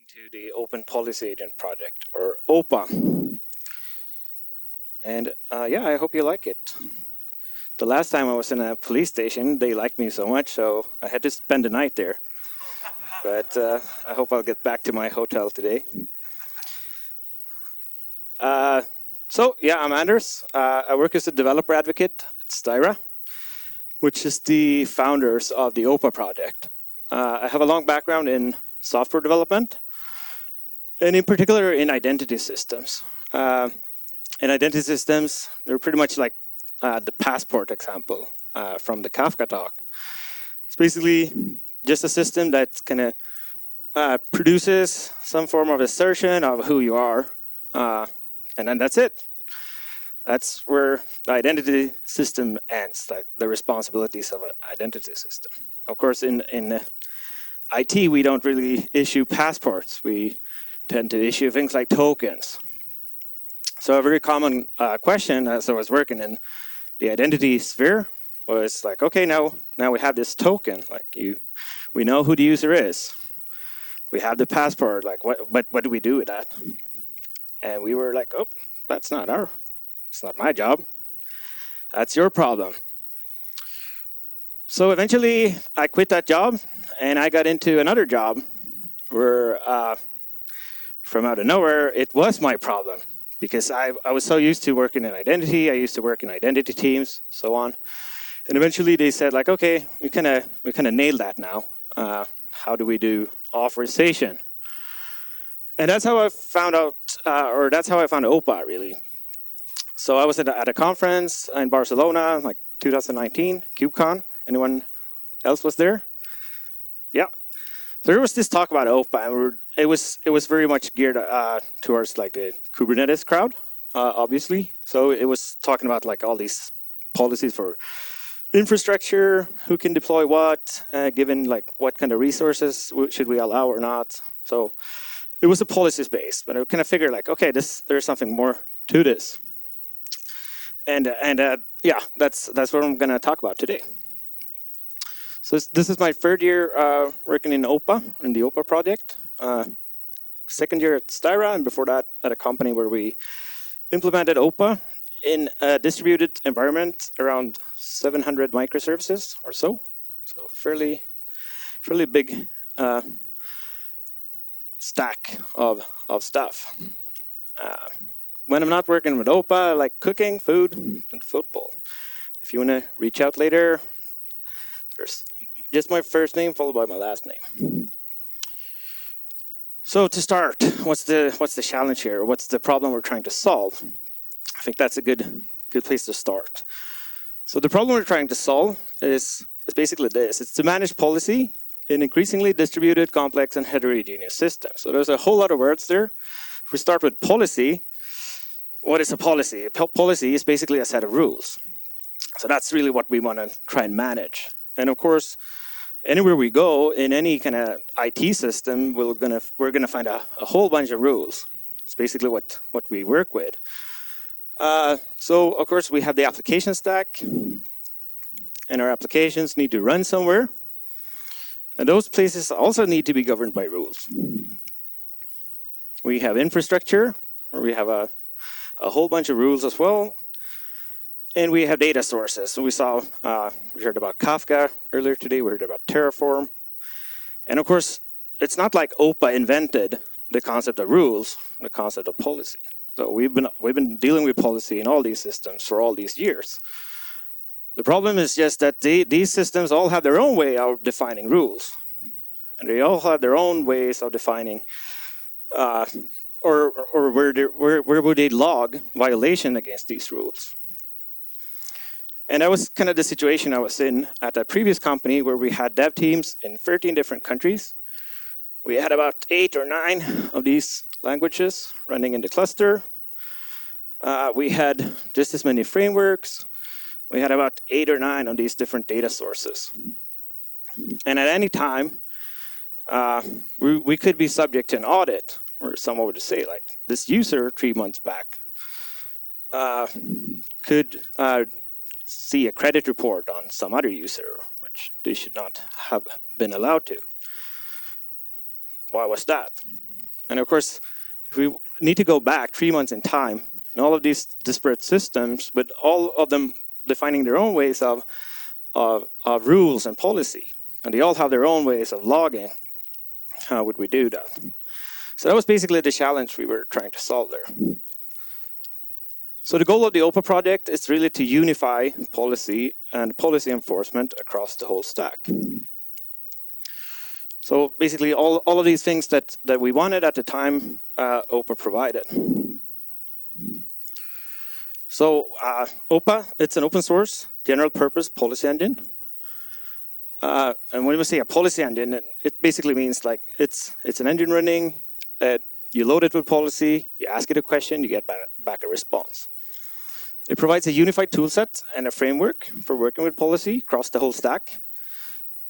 into the Open Policy Agent project, or OPA. And yeah, I hope you like it. The last time I was in a police station, they liked me so much, so I had to spend the night there. But I hope I'll get back to my hotel today. So yeah, I'm Anders. I work as a developer advocate at Styra, which is the founders of the OPA project. I have a long background in software development, and in particular in identity systems. In identity systems, they're pretty much like the passport example from the Kafka talk. It's basically just a system that kind of produces some form of assertion of who you are, and then that's it. That's where the identity system ends, like the responsibilities of an identity system. Of course, in IT, we don't really issue passports. We tend to issue things like tokens. So a very common question as I was working in the identity sphere was like, okay, now we have this token. Like we know who the user is. We have the passport. Like what do we do with that? And we were like, oh, it's not my job. That's your problem. So eventually, I quit that job and I got into another job where, from out of nowhere, it was my problem. Because I was so used to working in identity, I used to work in identity teams, so on. And eventually they said, like, okay, we kind of nailed that now. How do we do authorization? And that's how I found out, or that's how I found OPA, really. So I was at a conference in Barcelona, like 2019, KubeCon. Anyone else was there? Yeah. So there was this talk about OPA, and it was very much geared towards like the Kubernetes crowd, obviously. So it was talking about like all these policies for infrastructure, who can deploy what, given like what kind of resources should we allow or not. So it was a policy space, but I kind of figured like, okay, there's something more to this. And yeah, that's what I'm going to talk about today. So this is my third year working in OPA, in the OPA project. Second year at Styra, and before that at a company where we implemented OPA in a distributed environment around 700 microservices or so. So fairly big stack of stuff. When I'm not working with OPA, I like cooking, food, and football. If you want to reach out later, there's just my first name followed by my last name. So to start, what's the challenge here? What's the problem we're trying to solve? I think that's a good place to start. So the problem we're trying to solve is basically this. It's to manage policy in increasingly distributed, complex, and heterogeneous systems. So there's a whole lot of words there. If we start with policy, what is a policy? A policy is basically a set of rules. So that's really what we want to try and manage. And of course, anywhere we go in any kind of IT system, we're gonna find a whole bunch of rules. It's basically what we work with. So of course we have the application stack, and our applications need to run somewhere. And those places also need to be governed by rules. We have infrastructure, where we have a whole bunch of rules as well. And we have data sources. So we heard about Kafka earlier today. We heard about Terraform. And of course, it's not like OPA invented the concept of rules, the concept of policy. So we've been dealing with policy in all these systems for all these years. The problem is just that these systems all have their own way of defining rules. And they all have their own ways of defining or where would they log violation against these rules. And that was kind of the situation I was in at that previous company where we had dev teams in 13 different countries. We had about 8 or 9 of these languages running in the cluster. We had just as many frameworks. We had about 8 or 9 of these different data sources. And at any time, we could be subject to an audit, where someone would say, like, this user 3 months back could see a credit report on some other user, which they should not have been allowed to. Why was that? And of course, if we need to go back 3 months in time, and all of these disparate systems, with all of them defining their own ways of rules and policy, and they all have their own ways of logging, how would we do that? So that was basically the challenge we were trying to solve there. So the goal of the OPA project is really to unify policy and policy enforcement across the whole stack. So basically all of these things that we wanted at the time, OPA provided. So OPA, it's an open source general purpose policy engine. And when we say a policy engine, it basically means like it's an engine running, you load it with policy, you ask it a question, you get back a response. It provides a unified toolset and a framework for working with policy across the whole stack.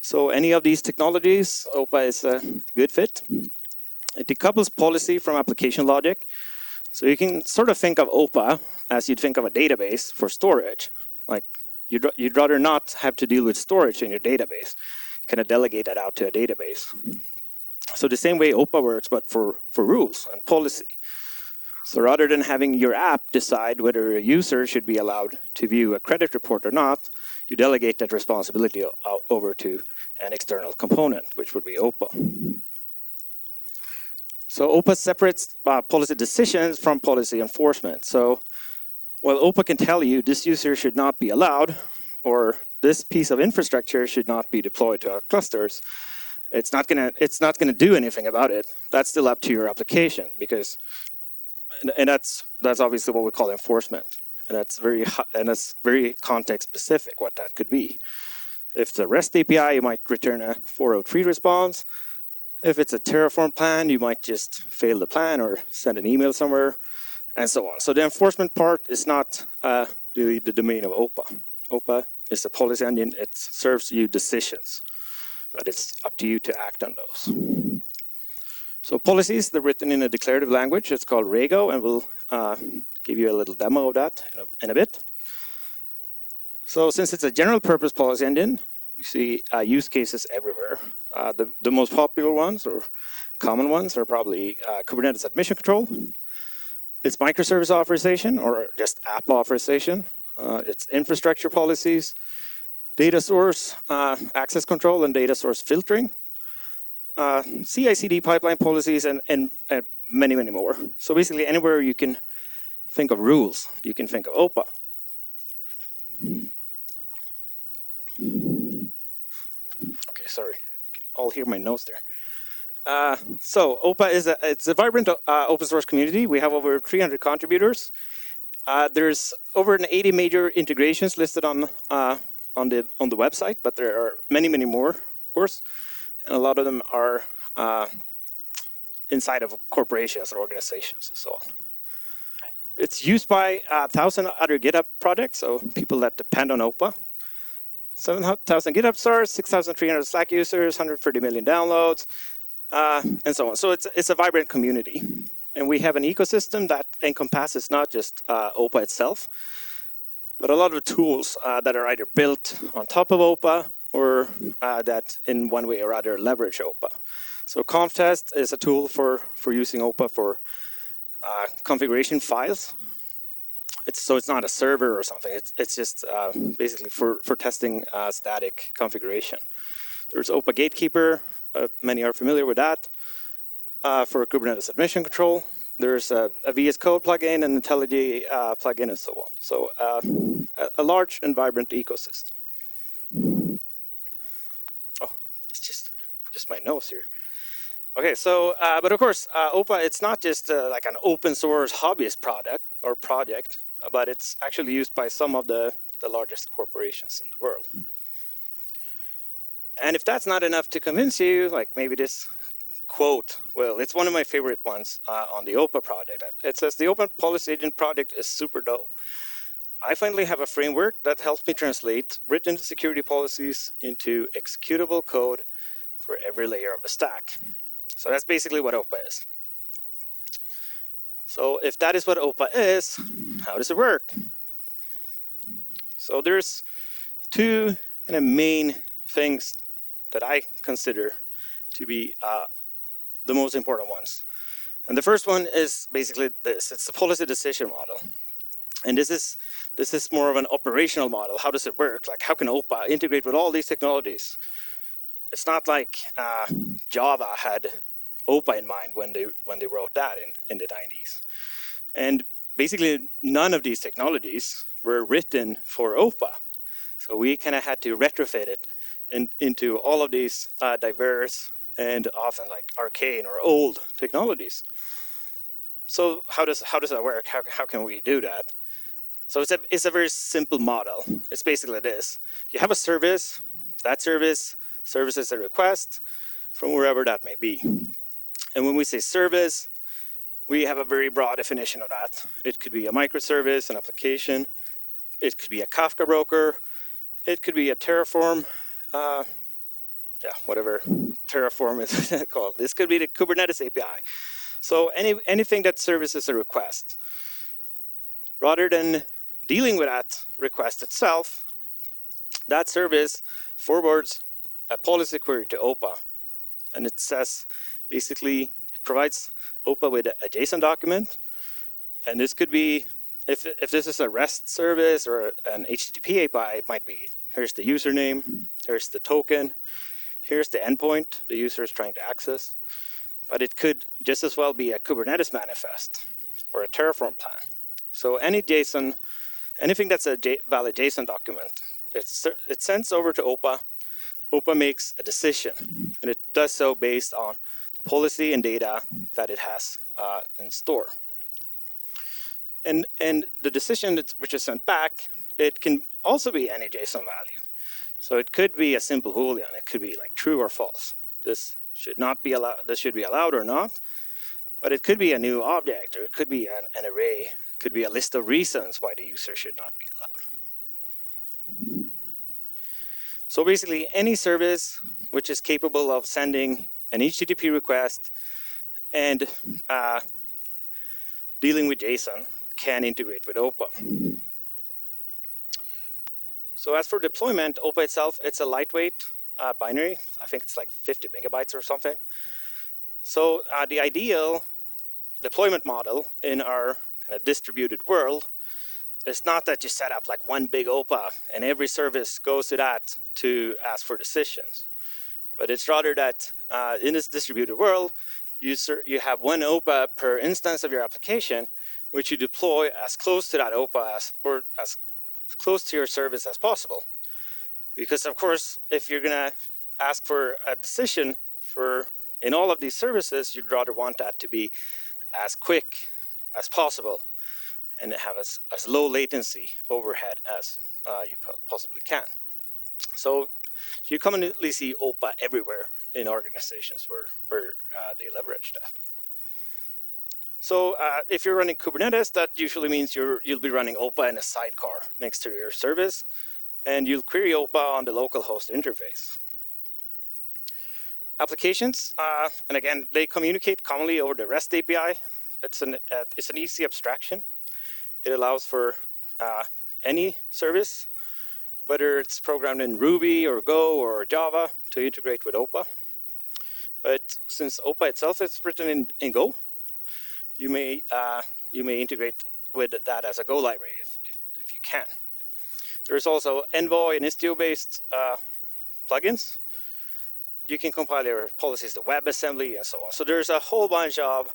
So any of these technologies, OPA is a good fit. It decouples policy from application logic. So you can sort of think of OPA as you'd think of a database for storage. Like you'd rather not have to deal with storage in your database. You kind of delegate that out to a database. So the same way OPA works, but for rules and policy. So rather than having your app decide whether a user should be allowed to view a credit report or not, you delegate that responsibility over to an external component, which would be OPA. So OPA separates policy decisions from policy enforcement. So while OPA can tell you this user should not be allowed, or this piece of infrastructure should not be deployed to our clusters, it's not gonna do anything about it. That's still up to your application, because and that's obviously what we call enforcement, and that's very context specific what that could be. If it's a REST API, you might return a 403 response. If it's a Terraform plan, you might just fail the plan or send an email somewhere, and so on. So the enforcement part is not really the domain of OPA. OPA is a policy engine. It serves you decisions, but it's up to you to act on those. So policies, they're written in a declarative language. It's called Regal, and we'll give you a little demo of that in a bit. So since it's a general purpose policy engine, you see use cases everywhere. The most popular ones or common ones are probably Kubernetes admission control. It's microservice authorization or just app authorization. It's infrastructure policies, data source access control and data source filtering. CI/CD pipeline policies, and many, many more. So basically anywhere you can think of rules, you can think of OPA. Okay, sorry, you can all hear my nose there. So OPA it's a vibrant open source community. We have over 300 contributors. There's over 80 major integrations listed on the website, but there are many, many more, of course. And a lot of them are inside of corporations or organizations and so on. It's used by 1,000 other GitHub projects, so people that depend on OPA. 7,000 GitHub stars, 6,300 Slack users, 130 million downloads, and so on. So it's a vibrant community. And we have an ecosystem that encompasses not just OPA itself, but a lot of tools that are either built on top of OPA or that in one way or other leverage OPA. So ConfTest is a tool for using OPA for configuration files. So it's not a server or something. It's just basically for testing static configuration. There's OPA Gatekeeper. Many are familiar with that for Kubernetes admission control. There's a VS Code plugin and IntelliJ plugin and so on. So a large and vibrant ecosystem. Oh, it's just my nose here. Okay, so, but of course, OPA, it's not just like an open source hobbyist product or project, but it's actually used by some of the largest corporations in the world. And if that's not enough to convince you, like maybe this quote, well, it's one of my favorite ones on the OPA project. It says, the Open Policy Agent project is super dope. I finally have a framework that helps me translate written security policies into executable code for every layer of the stack. So that's basically what OPA is. So if that is what OPA is, how does it work? So there's two kind of main things that I consider to be the most important ones. And the first one is basically this. It's the policy decision model. And this is more of an operational model. How does it work? Like, how can OPA integrate with all these technologies? It's not like Java had OPA in mind when they wrote that in the 90s. And basically, none of these technologies were written for OPA. So we kind of had to retrofit it into all of these diverse and often like arcane or old technologies. So how does that work? How can we do that? So it's a very simple model. It's basically this. You have a service. That service services a request from wherever that may be. And when we say service, we have a very broad definition of that. It could be a microservice, an application. It could be a Kafka broker. It could be a Terraform. Whatever Terraform is called. This could be the Kubernetes API. So anything that services a request. Rather than dealing with that request itself, that service forwards a policy query to OPA. And it says, basically, it provides OPA with a JSON document. And this could be, if this is a REST service or an HTTP API, it might be, here's the username, here's the token, here's the endpoint the user is trying to access. But it could just as well be a Kubernetes manifest or a Terraform plan. So anything that's a valid JSON document, it sends over to OPA. OPA makes a decision, and it does so based on the policy and data that it has in store. And the decision which is sent back, it can also be any JSON value. So it could be a simple Boolean. It could be like true or false. This should not be allowed. This should be allowed or not. But it could be a new object, or it could be an array. It could be a list of reasons why the user should not be allowed. So basically, any service which is capable of sending an HTTP request and dealing with JSON can integrate with OPA. So as for deployment, OPA itself, it's a lightweight binary. I think it's like 50 megabytes or something. So the ideal deployment model in our kind of distributed world is not that you set up like one big OPA and every service goes to that to ask for decisions. But it's rather that in this distributed world, you have one OPA per instance of your application, which you deploy as close to that OPA or as close to your service as possible. Because of course, if you're gonna ask for a decision in all of these services, you'd rather want that to be as quick as possible and have as low latency overhead as you possibly can. So you commonly see OPA everywhere in organizations where they leverage that. So if you're running Kubernetes, that usually means you'll be running OPA in a sidecar next to your service, and you'll query OPA on the local host interface. Applications, and again, they communicate commonly over the REST API. It's an easy abstraction. It allows for any service, whether it's programmed in Ruby or Go or Java, to integrate with OPA. But since OPA itself is written in Go, you may integrate with that as a Go library if you can. There's also Envoy and Istio-based plugins. You can compile your policies to WebAssembly and so on. So there's a whole bunch of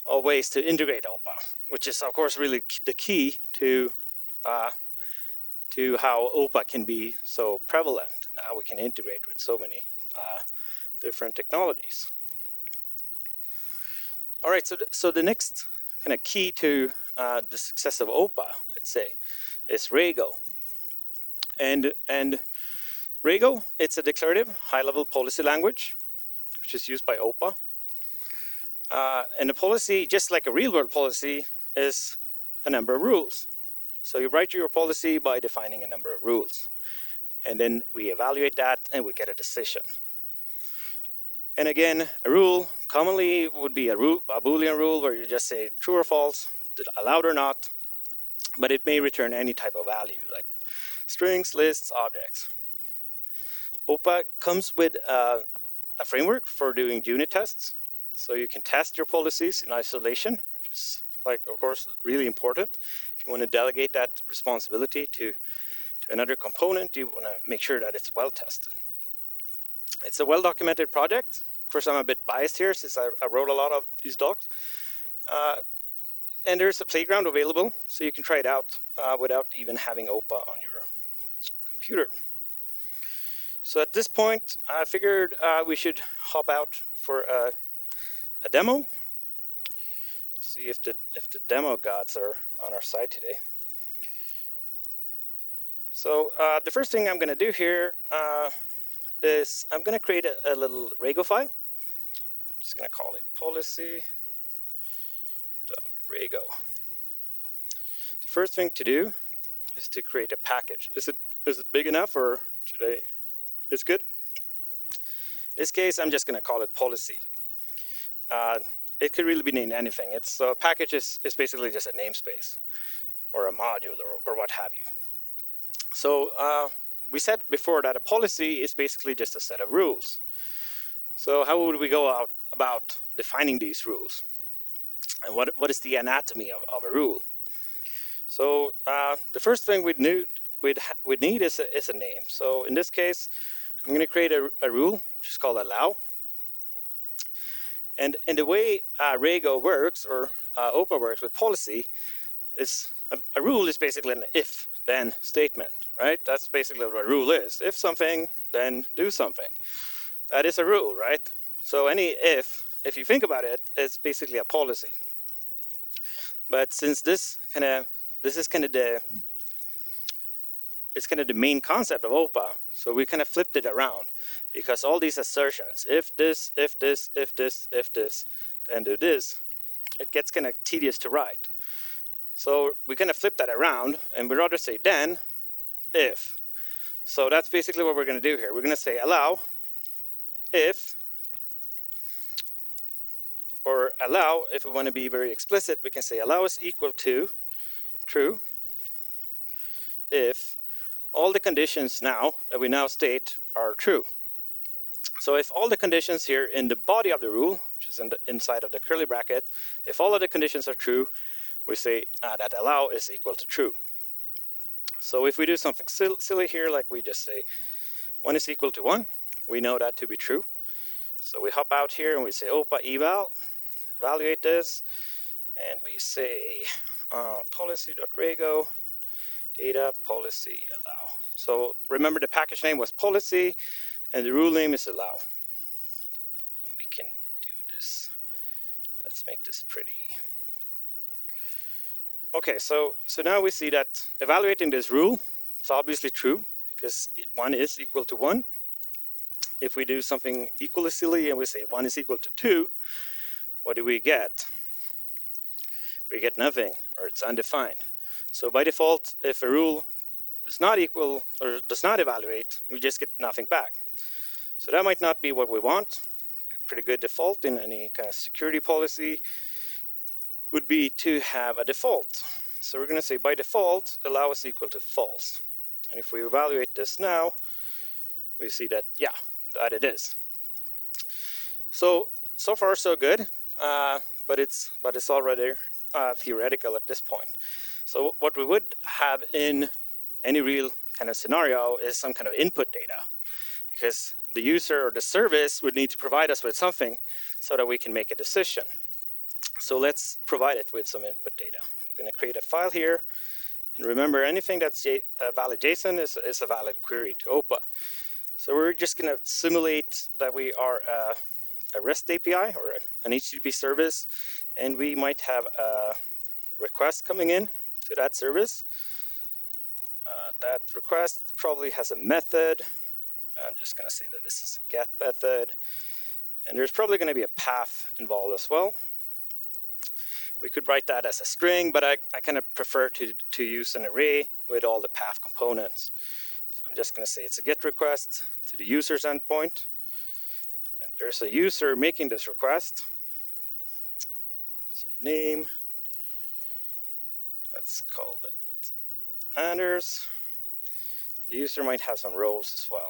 ways to integrate OPA, which is of course really the key to how OPA can be so prevalent and how we can integrate with so many different technologies. All right, so the next kind of key to the success of OPA, let's say, is Regal. And Regal, it's a declarative high-level policy language, which is used by OPA. And the policy, just like a real-world policy, is a number of rules. So you write your policy by defining a number of rules. And then we evaluate that and we get a decision. And again, a rule commonly would be a Boolean rule where you just say true or false, allowed or not, but it may return any type of value like strings, lists, objects. OPA comes with a framework for doing unit tests. So you can test your policies in isolation, which is, like, of course, really important. If you want to delegate that responsibility to another component, you want to make sure that it's well tested. It's a well-documented project. Of course, I'm a bit biased here since I wrote a lot of these docs. And there's a playground available, so you can try it out without even having OPA on your computer. So at this point, I figured we should hop out for a demo. See if the demo gods are on our side today. So the first thing I'm going to do here is I'm going to create a little Regal file. I'm just going to call it policy.rego. The first thing to do is to create a package. Is it big enough, or should I? It's good. In this case, I'm just going to call it policy. It could really be named anything. So a package is basically just a namespace or a module or what have you. So we said before that a policy is basically just a set of rules. So how would we go about defining these rules? And what is the anatomy of a rule? So the first thing we'd need is a name. So in this case, I'm going to create a rule, which is called allow. And the way Regal works, or OPA works with policy, is a rule is basically an if-then statement, right? That's basically what a rule is. If something, then do something. That is a rule, right? So any if you think about it, it's basically a policy. But since this is kind of the main concept of OPA, so we kind of flipped it around, because all these assertions, if this, if this, if this, if this, then do this, it gets kind of tedious to write. So we kind of flip that around, and we'd rather say then, if. So that's basically what we're going to do here. We're going to say allow if, or allow, if we want to be very explicit, we can say allow is equal to true if all the conditions now that we now state are true. So if all the conditions here in the body of the rule, which is inside of the curly bracket, if all of the conditions are true, we say that allow is equal to true. So if we do something silly here, like we just say 1 is equal to 1, we know that to be true. So we hop out here and we say OPA eval, evaluate this, and we say policy.rego data policy allow. So remember, the package name was policy and the rule name is allow. And we can do this. Let's make this pretty. Okay, so now we see that evaluating this rule, it's obviously true because 1 is equal to 1. If we do something equally silly and we say 1 is equal to 2, what do we get? We get nothing, or it's undefined. So by default, if a rule is not equal or does not evaluate, we just get nothing back. So that might not be what we want. A pretty good default in any kind of security policy would be to have a default. So we're going to say by default, allow is equal to false. And if we evaluate this now, we see that, yeah, that it is. So far so good, but it's already theoretical at this point. So what we would have in any real kind of scenario is some kind of input data, because the user or the service would need to provide us with something so that we can make a decision. So let's provide it with some input data. I'm going to create a file here. And remember, anything that's a valid JSON is a valid query to OPA. So we're just going to simulate that we are a REST API or an HTTP service, and we might have a request coming in to that service. That request probably has a method. I'm just going to say that this is a get method. And there's probably going to be a path involved as well. We could write that as a string, but I kind of prefer to use an array with all the path components. So I'm just going to say it's a GET request to the user's endpoint. And there's a user making this request. Some name. Let's call it Anders. The user might have some roles as well.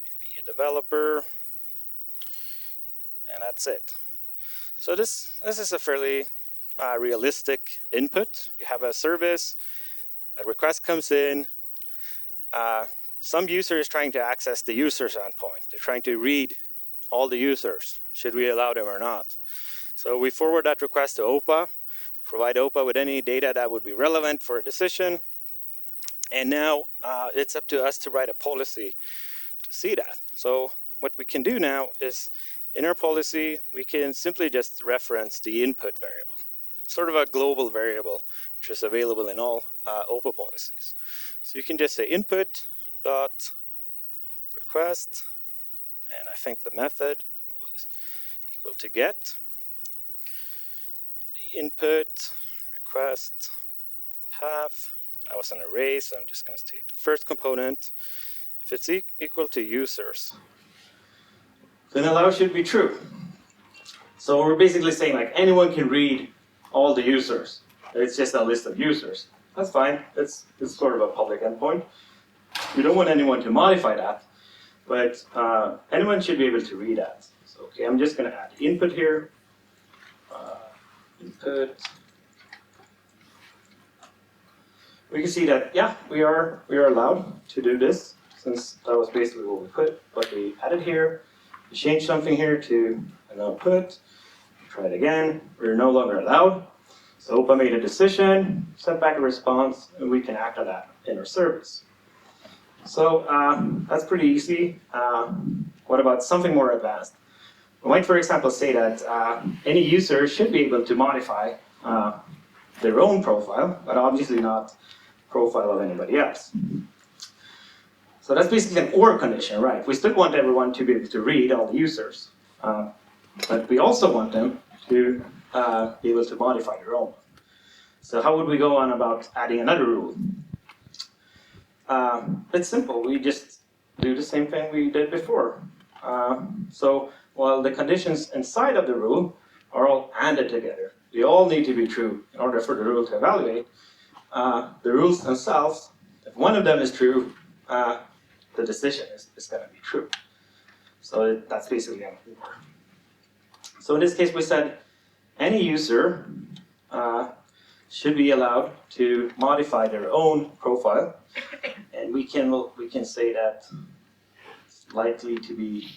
Might be a developer. And that's it. So this is a fairly realistic input. You have a service, a request comes in. Some user is trying to access the user's endpoint. They're trying to read all the users. Should we allow them or not? So we forward that request to OPA, provide OPA with any data that would be relevant for a decision. And now it's up to us to write a policy to see that. So what we can do now is, in our policy, we can simply just reference the input variable. It's sort of a global variable, which is available in all OPA policies. So you can just say input dot request, and I think the method was equal to get the input request path. That was an array, so I'm just going to state the first component. If it's equal to users, then allow should be true. So we're basically saying like anyone can read all the users. It's just a list of users. That's fine. It's sort of a public endpoint. We don't want anyone to modify that, but anyone should be able to read that. So okay, I'm just going to add input here. Input. We can see that yeah, we are allowed to do this, since that was basically what we put. But we added here. We changed something here to an output. Try it again. We're no longer allowed. So OPA made a decision, sent back a response, and we can act on that in our service. So that's pretty easy. What about something more advanced? We might, for example, say that any user should be able to modify their own profile, but obviously not profile of anybody else. So that's basically an OR condition, right? We still want everyone to be able to read all the users, but we also want them to be able to modify their own. So how would we go on about adding another rule? It's simple. We just do the same thing we did before. So while the conditions inside of the rule are all ANDed together, they all need to be true in order for the rule to evaluate. The rules themselves, if one of them is true, the decision is going to be true. So that's basically an OR. So in this case, we said any user should be allowed to modify their own profile, and we can say that it's likely to be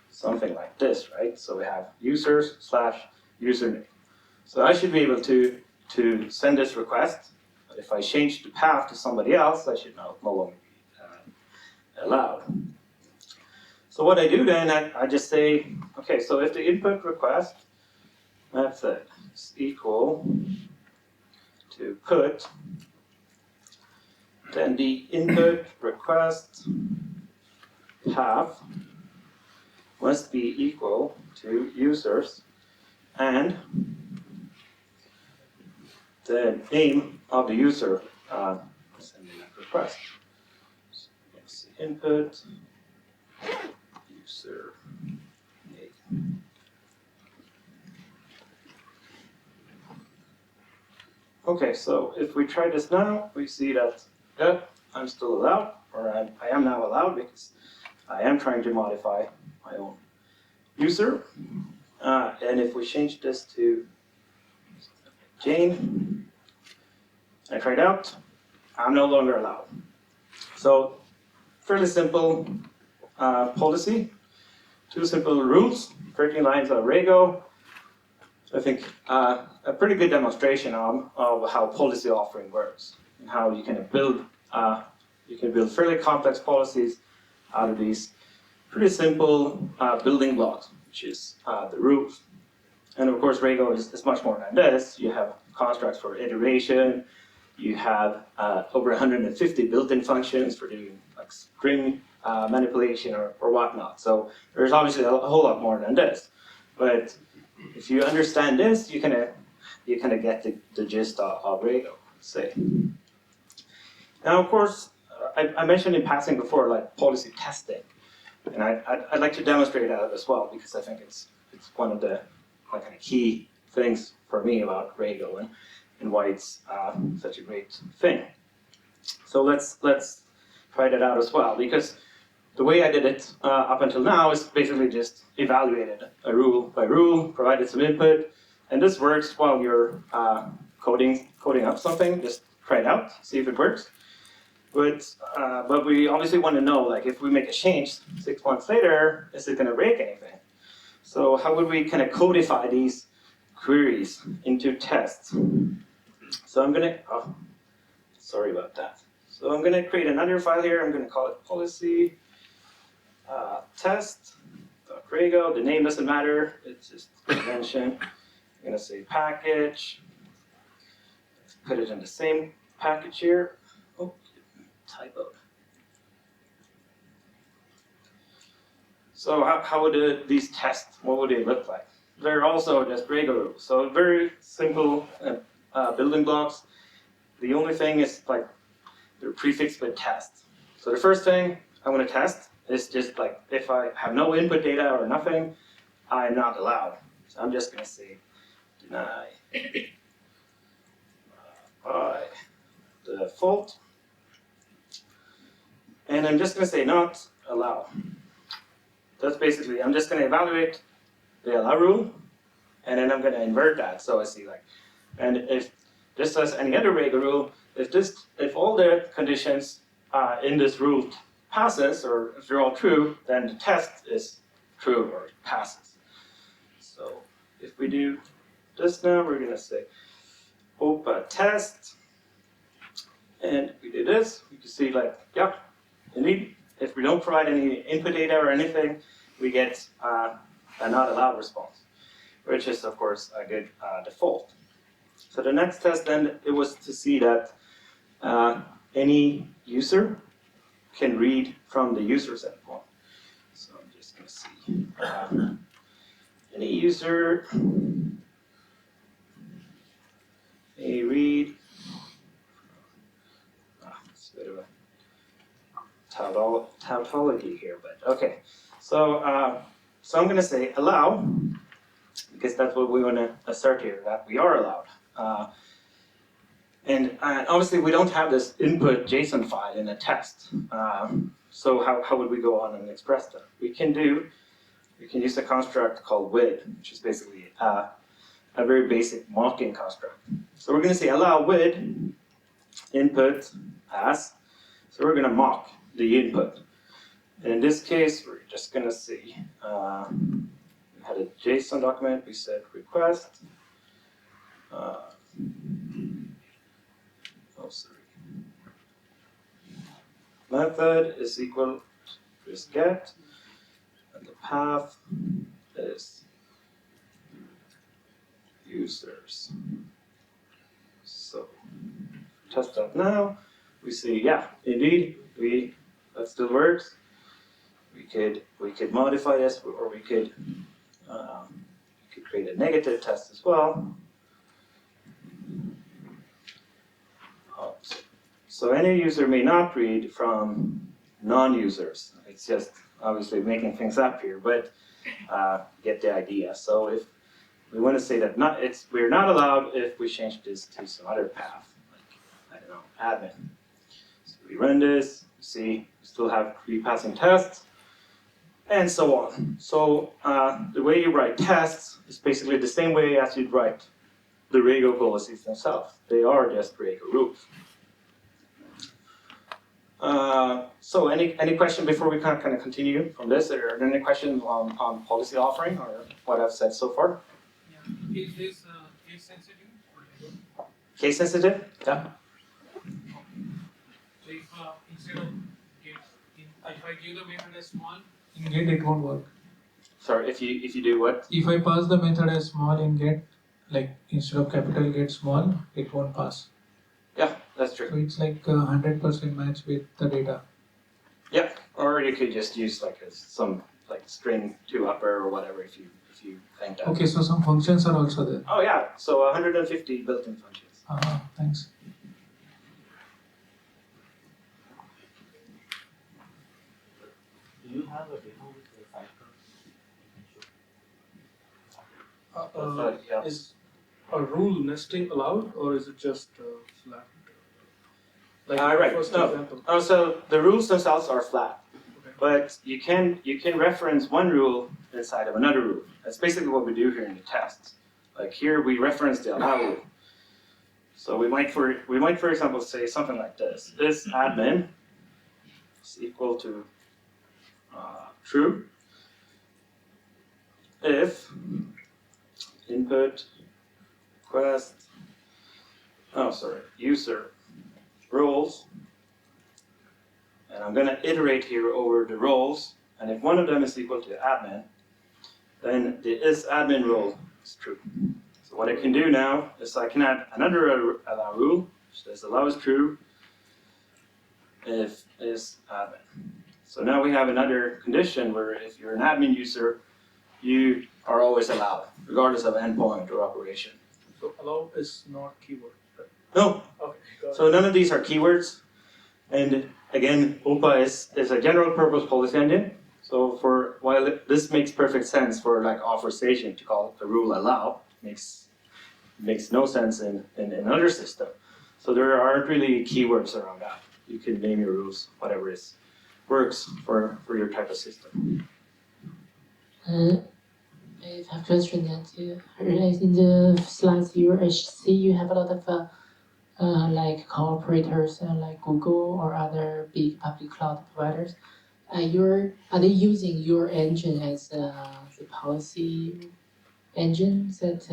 something like this, right? So we have users / username. So I should be able to send this request, but if I change the path to somebody else, I should no longer be allowed. So what I do then, I just say, okay, so if the input request method is equal to put, then the input request path must be equal to users and the name of the user sending that request. So let's see, input user name. Okay, so if we try this now, we see that I'm still allowed, or I am now allowed because I am trying to modify my own user. And if we change this to Jane, I try it out, I'm no longer allowed. So fairly simple policy, 2 simple rules, 13 lines of Regal. I think a pretty good demonstration of how policy authoring works and how you can build fairly complex policies out of these pretty simple building blocks, which is the rules. And of course, Regal is much more than this. You have constructs for iteration. You have over 150 built-in functions for doing like string manipulation or whatnot. So there's obviously a whole lot more than this. But if you understand this, you kind of get the gist of Regal, say. Now, of course, I mentioned in passing before, like policy testing, and I'd like to demonstrate that as well because I think it's one of the kind of key things for me about Regal and why it's such a great thing. So let's try that out as well, because the way I did it up until now is basically just evaluated a rule by rule, provided some input, and this works while you're coding up something. Just try it out, see if it works. But we obviously want to know, like, if we make a change 6 months later, is it going to break anything? So how would we kind of codify these queries into tests? So I'm going to, oh, sorry about that. So I'm going to create another file here. I'm going to call it policy test.regal. The name doesn't matter. It's just convention. I'm going to say package. Let's put it in the same package here. Oh, typo. So how would these tests, what would they look like? They're also just Regal rules. So very simple building blocks. The only thing is like they're prefixed with tests. So the first thing I want to test is just like if I have no input data or nothing, I'm not allowed. So I'm just going to say deny by default. And I'm just going to say not allow. That's basically, I'm just going to evaluate the allow rule, and then I'm going to invert that. So I see like, and if just as any other Regal rule, if all the conditions in this rule passes, or if they're all true, then the test is true or it passes. So if we do this now, we're going to say opa test, and if we do this, we can see like, yeah, indeed, if we don't provide any input data or anything, we get a not allowed response, which is of course a good default. So the next test then, it was to see that any user can read from the user's endpoint. So I'm just going to see any user may read. It's a bit of a tautology here, but okay. So so I'm going to say allow, because that's what we want to assert here, that we are allowed. And obviously we don't have this input JSON file in a test. So how would we go on and express that? We can use a construct called with, which is basically a very basic mocking construct. So we're going to say allow with input as. So we're going to mock the input. And in this case, we're just going to see, we had a JSON document, we said request. Method is equal to this get, and the path is users. So test that now. We see, yeah, indeed, that still works. We could modify this, or we could create a negative test as well. So any user may not read from non-users. It's just obviously making things up here, but get the idea. So if we want to say that we're not allowed if we change this to some other path, like, I don't know, admin. So we run this, see, we still have repassing tests, and so on. So the way you write tests is basically the same way as you'd write the Regal policies themselves. They are just Regal rules. So any question before we kind of continue from this? Are there any questions on policy offering or what I've said so far? Yeah. Is this case sensitive? Case sensitive? Yeah. So if instead of get, if I give the method as small, in get it won't work. Sorry, if you do what? If I pass the method as small in get, like instead of capital get small, it won't pass. Yeah, that's true. So it's like 100% match with the data. Yeah, or you could just use like some string to upper or whatever if you think that. Okay, so some functions are also there. Oh yeah, so 150 built-in functions. Thanks. Do you have a demo with the cycle? Yeah. Is a rule nesting allowed, or is it just flat? Like Right. first No. example. Oh, so the rules themselves are flat. Okay. but you can reference one rule inside of another rule. That's basically what we do here in the tests. Like here, we reference the allow rule. So we might, for example, say something like this: this admin is equal to true if input request, user roles, and I'm going to iterate here over the roles, and if one of them is equal to admin, then the is admin role is true. So what I can do now is I can add another allow rule, which says allow is true if is admin. So now we have another condition where if you're an admin user, you are always allowed, regardless of endpoint or operation. So allow is not keyword. Right? No. Okay. So none of these are keywords. And again, OPA is a general purpose policy engine. So while this makes perfect sense for like authorization to call the rule allow, makes no sense in another system. So there aren't really keywords around that. You can name your rules, whatever works for your type of system. I have a question that in the slides you see you have a lot of like cooperators like Google or other big public cloud providers. Are they using your engine as the policy engine that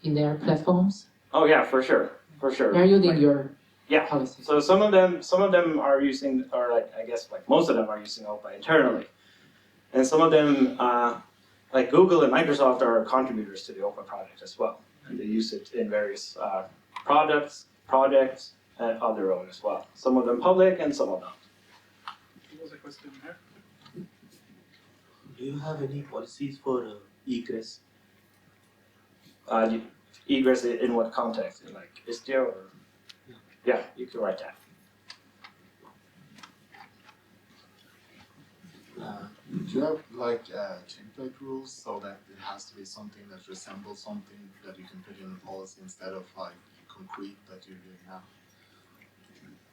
in their platforms? Oh yeah, for sure. They're using your policy. So some of them are using, or like I guess like most of them are using OPA internally, and some of them like Google and Microsoft are contributors to the OPA project as well, and they use it in various projects, and of their own as well. Some of them public and some of not. There was a question here. Do you have any policies for egress? Egress in what context? In like Istio or? Yeah, you can write that. Do you have like template rules so that it has to be something that resembles something that you can put in a policy instead of like concrete that you're doing now?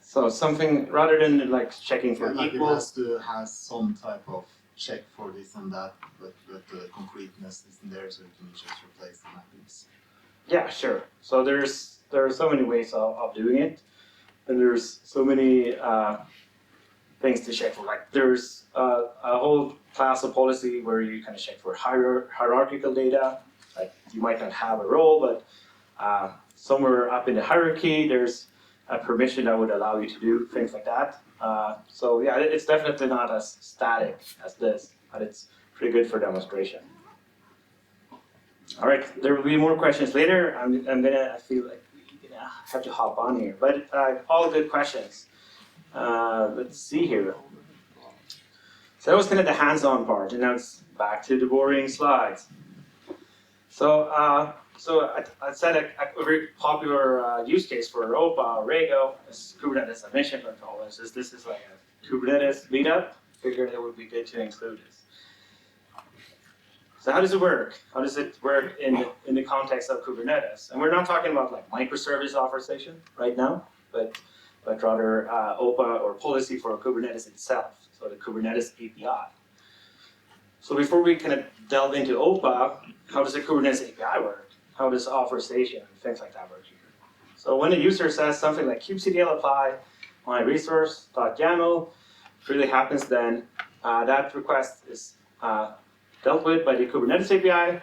So something rather than like checking for like equal. It has to have some type of check for this and that, but the concreteness isn't there, so you can just replace the mappings. Yeah, sure. So there are so many ways of doing it, and there's so many things to check for. Like there's a whole class of policy where you kind of check for hierarchical data. Like you might not have a role, but somewhere up in the hierarchy, there's a permission that would allow you to do things like that. So yeah, it's definitely not as static as this, but it's pretty good for demonstration. All right, there will be more questions later. I feel like we're gonna have to hop on here, but all good questions. Let's see here. So that was kind of the hands-on part, and now it's back to the boring slides. So I said a very popular use case for OPA or Regal is Kubernetes admission control. This is like a Kubernetes meetup. Figured it would be good to include this. So how does it work? How does it work in the context of Kubernetes? And we're not talking about like microservice authorization right now, but rather OPA or policy for Kubernetes itself, so the Kubernetes API. So before we kind of delve into OPA, how does the Kubernetes API work? How does authorization and things like that work here? So when a user says something like kubectl apply my resource.yaml, it really happens then, that request is dealt with by the Kubernetes API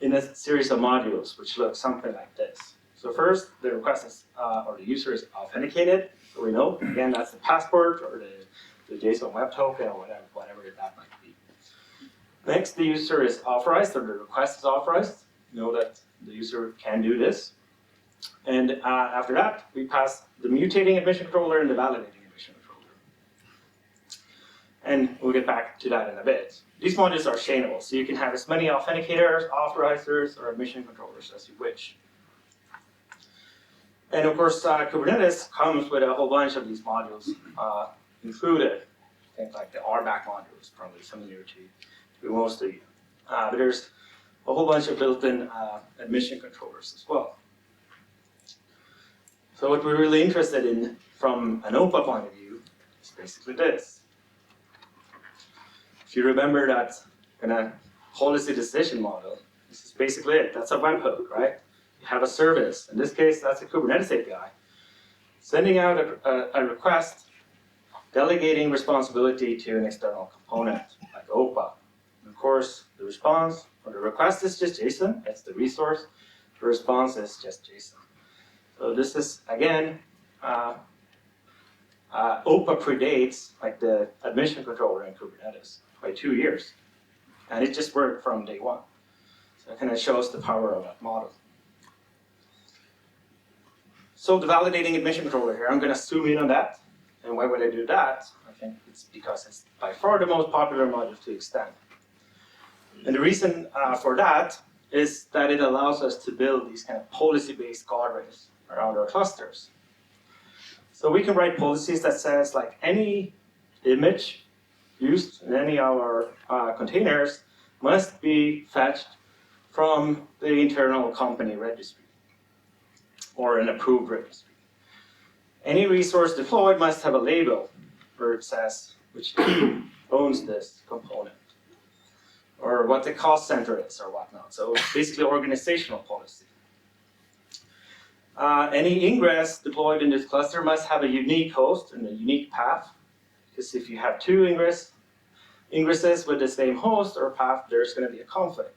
in a series of modules, which look something like this. So first, the request is, or the user is authenticated, so we know, again, that's the passport or the JSON web token or whatever that might be. Next, the user is authorized, or the request is authorized. You know that the user can do this. And after that, we pass the mutating admission controller and the validating admission controller. And we'll get back to that in a bit. These modules are chainable, so you can have as many authenticators, authorizers, or admission controllers as you wish. And of course, Kubernetes comes with a whole bunch of these modules included. Things like the RBAC module is probably familiar to most of you. But there's a whole bunch of built-in admission controllers as well. So what we're really interested in from an OPA point of view is basically this. if you remember that kind of policy decision model, this is basically it. That's a webhook, right? You have a service. In this case, that's a Kubernetes API. Sending out a request, delegating responsibility to an external component, like OPA. And of course, the response or the request is just JSON. That's the resource. The response is just JSON. So this is, again, OPA predates like the admission controller in Kubernetes by 2 years. And it just worked from day one. So it kind of shows the power of that model. So the validating admission controller here, I'm going to zoom in on that. And why would I do that? I think it's because it's by far the most popular module to extend. And the reason for that is that it allows us to build these kind of policy-based guardrails around our clusters. So we can write policies that says like any image used in any of our containers must be fetched from the internal company registry or an approved registry. Any resource deployed must have a label where it says which team owns this component or what the cost center is or whatnot. So basically organizational policy. Any ingress deployed in this cluster must have a unique host and a unique path, because if you have two ingresses with the same host or path, there's going to be a conflict.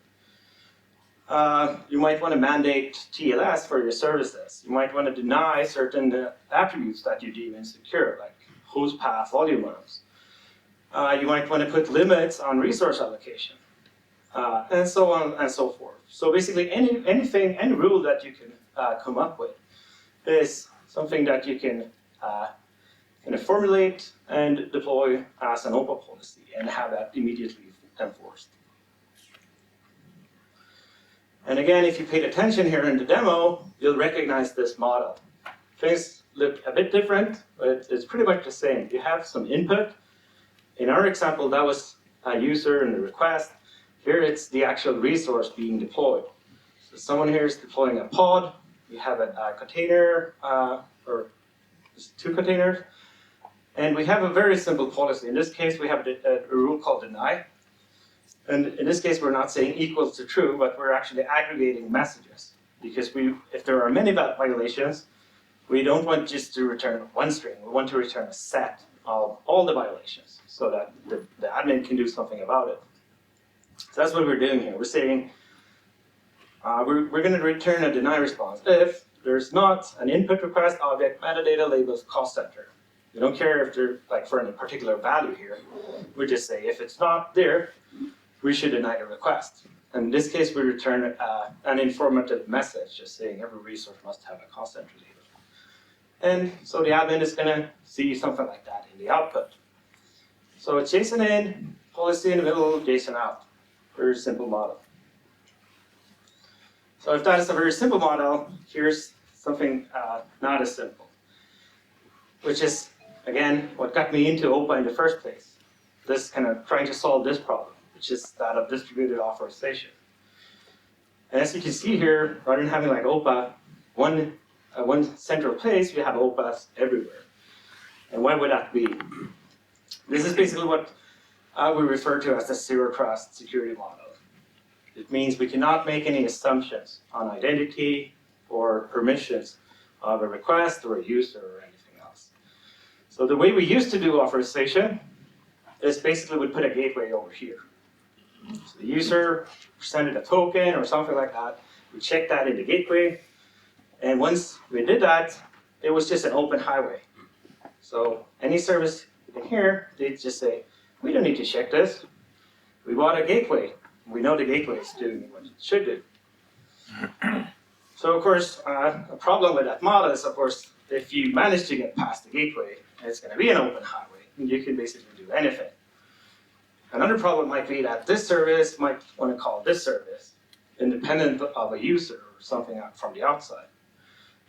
You might want to mandate TLS for your services. You might want to deny certain attributes that you deem insecure, like host path volume amounts. You might want to put limits on resource allocation, and so on and so forth. So basically, any rule that you can come up with is something that you can kind of formulate and deploy as an OPA policy and have that immediately enforced. And again, if you paid attention here in the demo, you'll recognize this model. Things look a bit different, but it's pretty much the same. You have some input. In our example, that was a user and a request. Here it's the actual resource being deployed. So someone here is deploying a pod. We have a container, or two containers. And we have a very simple policy. In this case, we have a rule called deny. And in this case, we're not saying equals to true, but we're actually aggregating messages. Because if there are many violations, we don't want just to return one string. We want to return a set of all the violations so that the admin can do something about it. So that's what we're doing here. We're saying we're going to return a deny response if there's not an input request object metadata labels cost center. We don't care if they're like for any particular value here. We just say if it's not there, we should deny the request. And in this case, we return an informative message just saying every resource must have a cost center label. And so the admin is going to see something like that in the output. So it's JSON in, policy in the middle, JSON out. Very simple model. So if that is a very simple model, here's something not as simple, which is, again, what got me into OPA in the first place. This kind of trying to solve this problem, which is that of distributed authorization. And as you can see here, rather than having like OPA, one central place, we have OPAs everywhere. And why would that be? This is basically what we refer to as the zero trust security model. It means we cannot make any assumptions on identity or permissions of a request or a user or anything else. So the way we used to do authorization is basically we put a gateway over here. So the user presented a token or something like that. We check that in the gateway. And once we did that, it was just an open highway. So any service in here, they just say, we don't need to check this. We bought a gateway. We know the gateway is doing what it should do. So of course, a problem with that model is, of course, if you manage to get past the gateway, it's going to be an open highway, and you can basically do anything. Another problem might be that this service might want to call this service independent of a user or something from the outside.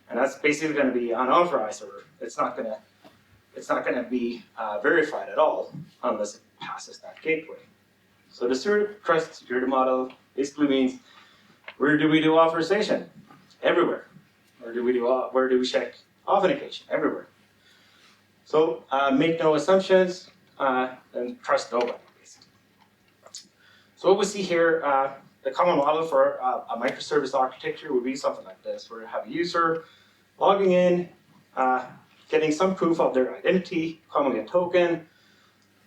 And that's basically going to be unauthorized, or it's not going to be verified at all unless it passes that gateway. So the zero trust security model basically means where do we do authorization? Everywhere. Where do we check authentication? Everywhere. So make no assumptions and trust nobody, basically. So what we see here, the common model for a microservice architecture would be something like this, where you have a user logging in, getting some proof of their identity, commonly a token,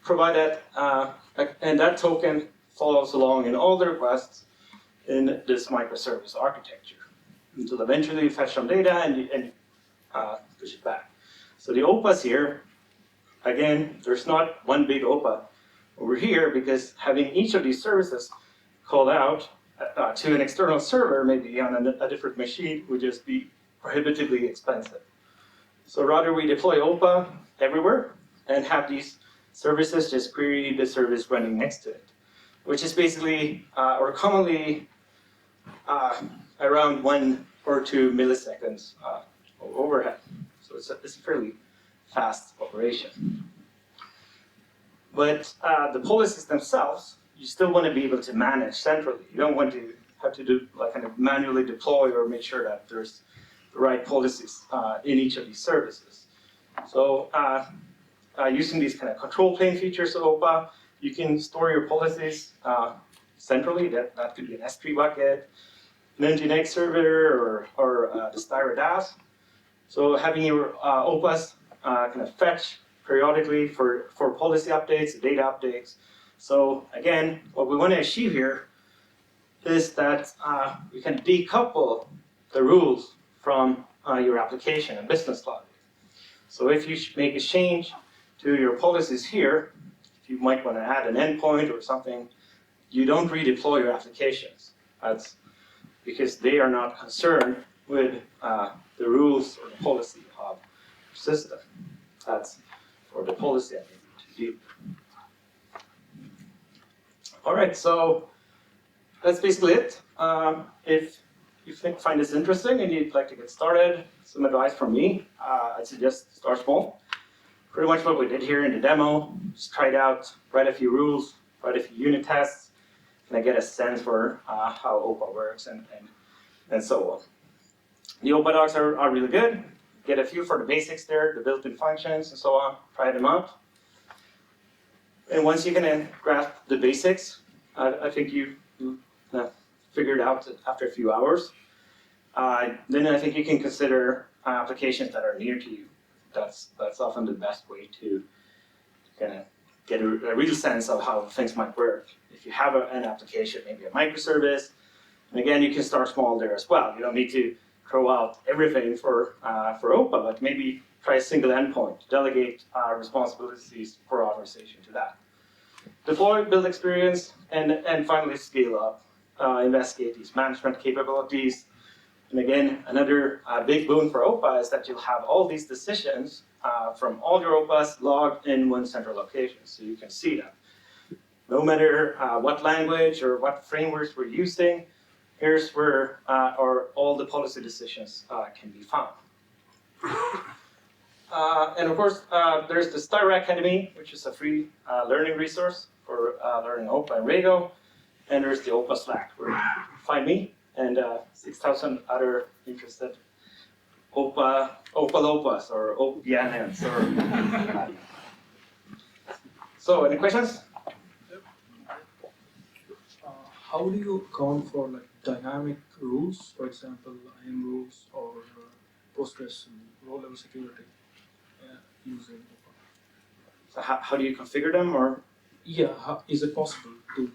provided, and that token follows along in all the requests in this microservice architecture until eventually you fetch some data and push it back. So the OPAs here, again, there's not one big OPA over here because having each of these services called out to an external server, maybe on a different machine, would just be prohibitively expensive. So rather we deploy OPA everywhere and have these services just query the service running next to it, which is basically, or commonly, around 1 or 2 milliseconds overhead. So it's a fairly fast operation. But the policies themselves, you still want to be able to manage centrally. You don't want to have to do like kind of manually deploy or make sure that there's the right policies in each of these services. So using these kind of control plane features of OPA, you can store your policies centrally. That could be an S3 bucket, an Nginx server, or the Styra DAS. So having your OPAs kind of fetch periodically for policy updates, data updates. So again, what we want to achieve here is that we can decouple the rules from your application and business logic. So if you make a change to your policies here, if you might want to add an endpoint or something, you don't redeploy your applications. That's because they are not concerned with the rules or the policy of your system. That's for the policy I need to do. All right, so that's basically it. If you find this interesting and you'd like to get started, some advice from me, I'd suggest start small. Pretty much what we did here in the demo, just try it out, write a few rules, write a few unit tests, and I get a sense for how OPA works and so on. The OPA docs are really good. Get a few for the basics there, the built-in functions and so on, try them out. And once you can grasp the basics, I think you figured out after a few hours, then I think you can consider applications that are near to you. That's often the best way to kind of get a real sense of how things might work. If you have an application, maybe a microservice, and again, you can start small there as well. You don't need to throw out everything for OPA, but maybe try a single endpoint, delegate responsibilities for authorization to that. Deploy, build experience, and finally scale up. Investigate these management capabilities. And again, another big boon for OPA is that you'll have all these decisions from all your OPAs logged in one central location, so you can see them. No matter what language or what frameworks we're using, here's where all the policy decisions can be found. And of course, there's the Styra Academy, which is a free learning resource for learning OPA and Regal. And there's the OPA Slack, where you can find me and 6,000 other interested OPA-LOPAs or OPNs. So, any questions? How do you account for like dynamic rules, for example, IAM rules or Postgres row-level security using OPA? So how do you configure them, or? Yeah, is it possible to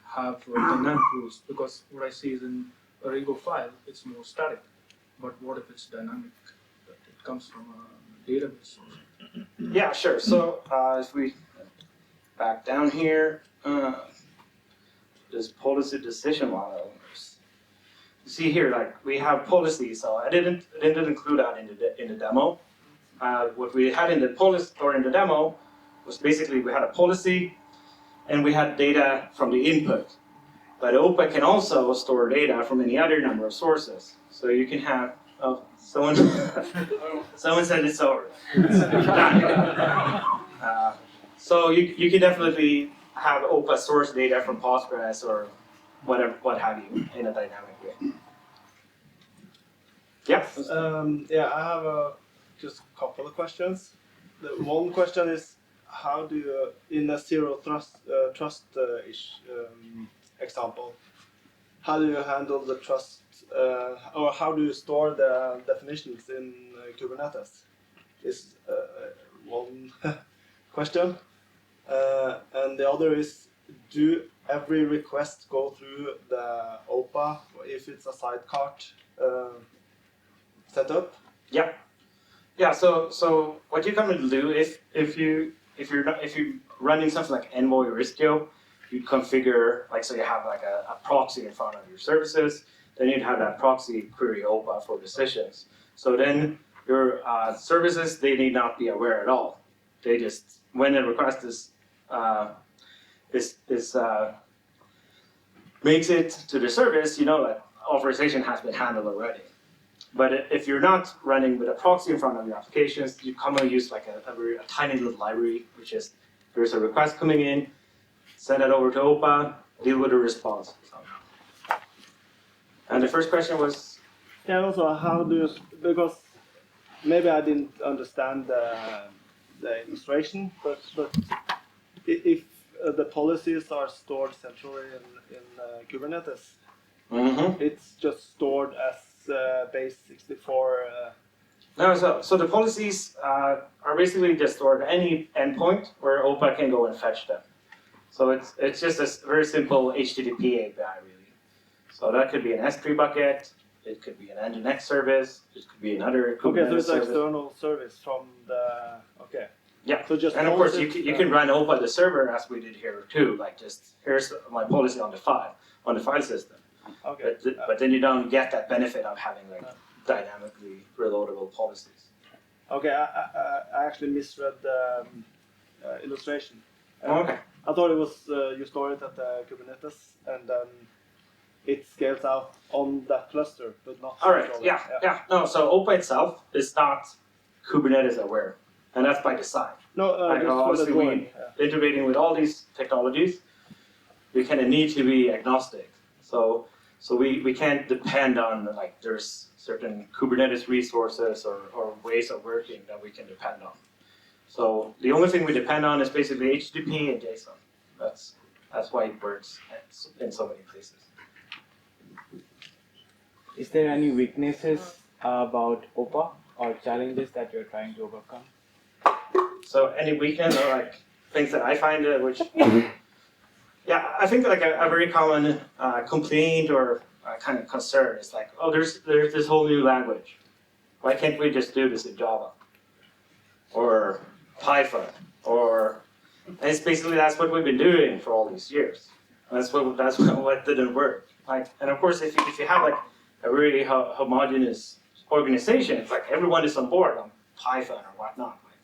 have dynamic rules? Because what I see is in a Regal file, it's more static. But what if it's dynamic? That it comes from a database. Yeah, sure. So if we back down here, this policy decision model. You see here, like we have policies. So I didn't include that in the demo. What we had in the policy or in the demo was basically we had a policy and we had data from the input. But OPA can also store data from any other number of sources. So you can have, someone said it's over. So you can definitely have OPA source data from Postgres or whatever, what have you, in a dynamic way. Yeah. I have just a couple of questions. The one question is, how do you, in a zero trust example, how do you handle the trust, or how do you store the definitions in Kubernetes? Is one question. And the other is, do every request go through the OPA if it's a sidecar setup? Yeah. Yeah. So what you come to do if you're running something like Envoy or Istio, you configure so you have like a proxy in front of your services. Then you'd have that proxy query OPA for decisions. So then your services, they need not be aware at all. They just, when a request makes it to the service, you know that authorization has been handled already. But if you're not running with a proxy in front of your applications, you commonly use like a tiny little library, which is there's a request coming in, send it over to OPA, deal with the response. And the first question was? Yeah, also how do you, because maybe I didn't understand the illustration, but if the policies are stored centrally in Kubernetes, it's just stored as base 64. No, so the policies are basically just stored at any endpoint where OPA can go and fetch them. So it's just a very simple HTTP API really. So that could be an S3 bucket, it could be an Nginx service, it could be another Kubernetes okay, so it's an service. external service from the, okay. Yeah, so just and of course you can run OPA the server as we did here too, like just here's my policy on the file system. Okay. But then you don't get that benefit of having like dynamically reloadable policies. Okay, I actually misread the illustration. Okay. I thought it was you store it at the Kubernetes and then it scales out on that cluster, but not. All right. Yeah. No. So OPA itself is not Kubernetes aware, and that's by design. No, just for the obviously, drawing. integrating with all these technologies, we kind of need to be agnostic. So we can't depend on like there's certain Kubernetes resources or ways of working that we can depend on. So the only thing we depend on is basically HTTP and JSON. That's why it works in so many places. Is there any weaknesses about OPA or challenges that you're trying to overcome? So any weakness or like things that I find which, yeah, I think like a very common complaint or kind of concern is like, oh, there's this whole new language. Why can't we just do this in Java or Python and it's basically that's what we've been doing for all these years. That's what didn't work. Like, and of course, if you have like a really homogeneous organization, it's like everyone is on board on Python or whatnot. Like,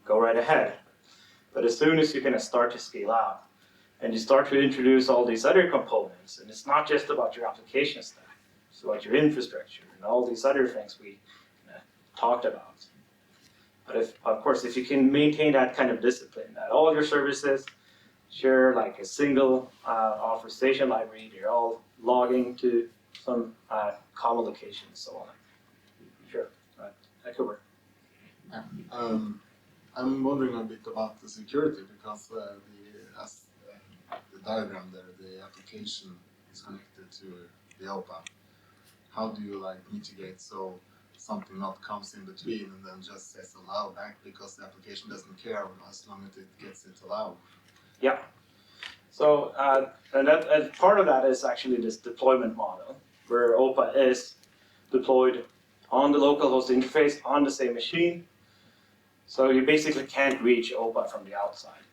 go right ahead. But as soon as you kind of start to scale out and you start to introduce all these other components, and it's not just about your application stack, it's about your infrastructure and all these other things we talked about. But of course, if you can maintain that kind of discipline, that all your services share like a single authorization library, they're all logging to some common location and so on. Sure, that could work. I'm wondering a bit about the security because the diagram there, the application is connected to the OPA. How do you like mitigate so something not comes in between and then just says allow back because the application doesn't care as long as it gets it allowed? Yeah. So and part of that is actually this deployment model where OPA is deployed on the local host interface on the same machine. So you basically can't reach OPA from the outside.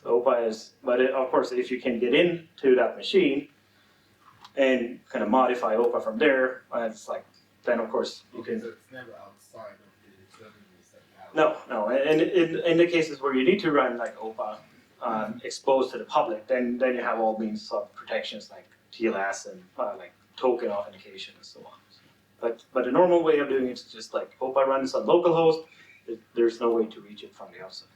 So OPA is, but of course, if you can get into that machine and kind of modify OPA from there, it's like, then of course you can. So it's never outside of the terminal set. No. And in the cases where you need to run like OPA exposed to the public, then you have all means of protections like TLS and like token authentication and so on. But the normal way of doing it is just like OPA runs on localhost. There's no way to reach it from the outside.